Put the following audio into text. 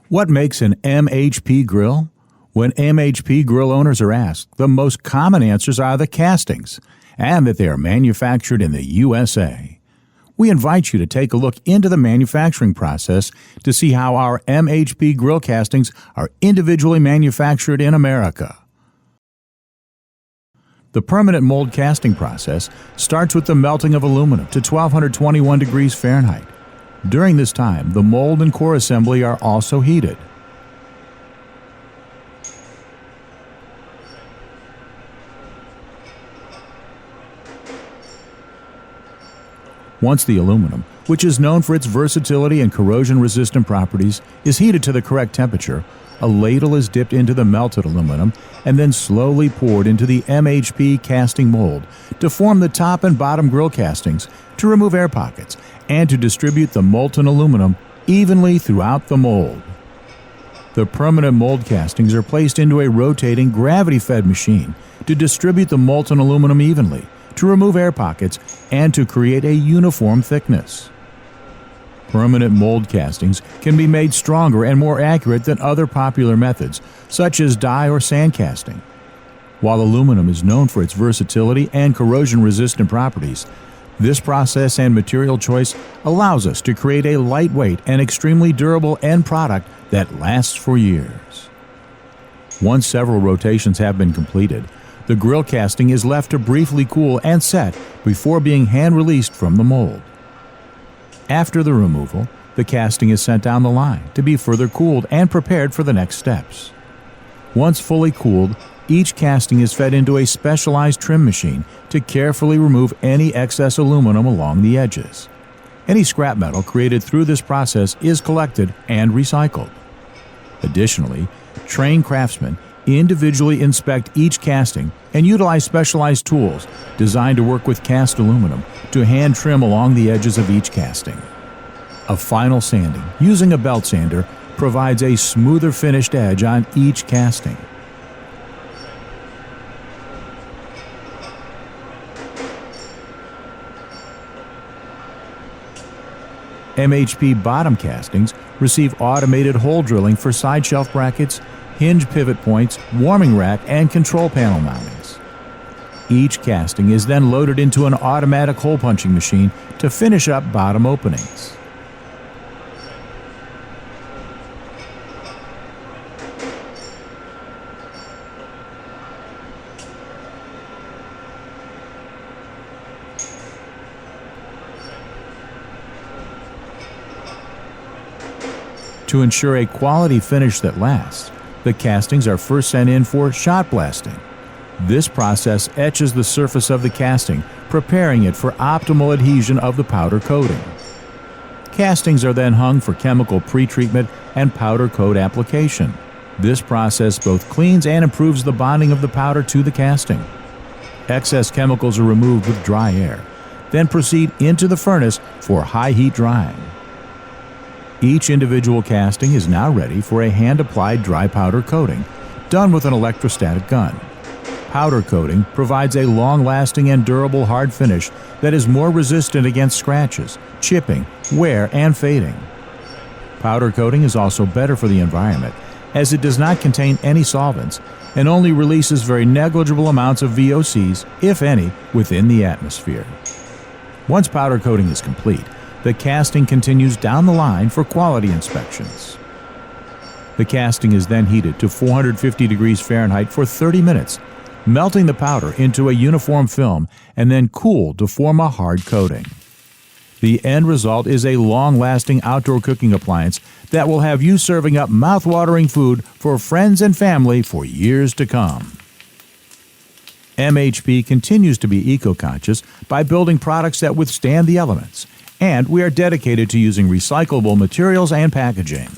What makes an MHP grill? When MHP grill owners are asked, the most common answers are the castings and that they are manufactured in the USA. We invite you to take a look into the manufacturing process to see how our MHP grill castings are individually manufactured in America. The permanent mold casting process starts with the melting of aluminum to 1221 degrees Fahrenheit. During this time, the mold and core assembly are also heated. Once the aluminum, which is known for its versatility and corrosion-resistant properties, is heated to the correct temperature, a ladle is dipped into the melted aluminum and then slowly poured into the MHP casting mold to form the top and bottom grill castings, to remove air pockets, and to distribute the molten aluminum evenly throughout the mold. The permanent mold castings are placed into a rotating gravity-fed machine to distribute the molten aluminum evenly, to remove air pockets, and to create a uniform thickness. Permanent mold castings can be made stronger and more accurate than other popular methods, such as die or sand casting. While aluminum is known for its versatility and corrosion-resistant properties, this process and material choice allows us to create a lightweight and extremely durable end product that lasts for years. Once several rotations have been completed, the grill casting is left to briefly cool and set before being hand-released from the mold. After the removal, the casting is sent down the line to be further cooled and prepared for the next steps. Once fully cooled, each casting is fed into a specialized trim machine to carefully remove any excess aluminum along the edges. Any scrap metal created through this process is collected and recycled. Additionally, trained craftsmen individually inspect each casting and utilize specialized tools designed to work with cast aluminum to hand trim along the edges of each casting. A final sanding using a belt sander provides a smoother finished edge on each casting. MHP bottom castings receive automated hole drilling for side shelf brackets, hinge pivot points, warming rack, and control panel mountings. Each casting is then loaded into an automatic hole punching machine to finish up bottom openings. To ensure a quality finish that lasts, the castings are first sent in for shot blasting. This process etches the surface of the casting, preparing it for optimal adhesion of the powder coating. Castings are then hung for chemical pretreatment and powder coat application. This process both cleans and improves the bonding of the powder to the casting. Excess chemicals are removed with dry air, then proceed into the furnace for high heat drying. Each individual casting is now ready for a hand-applied dry powder coating, done with an electrostatic gun. Powder coating provides a long-lasting and durable hard finish that is more resistant against scratches, chipping, wear, and fading. Powder coating is also better for the environment, as it does not contain any solvents and only releases very negligible amounts of VOCs, if any, within the atmosphere. Once powder coating is complete, the casting continues down the line for quality inspections. The casting is then heated to 450 degrees Fahrenheit for 30 minutes, melting the powder into a uniform film and then cooled to form a hard coating. The end result is a long-lasting outdoor cooking appliance that will have you serving up mouth-watering food for friends and family for years to come. MHP continues to be eco-conscious by building products that withstand the elements, and we are dedicated to using recyclable materials and packaging.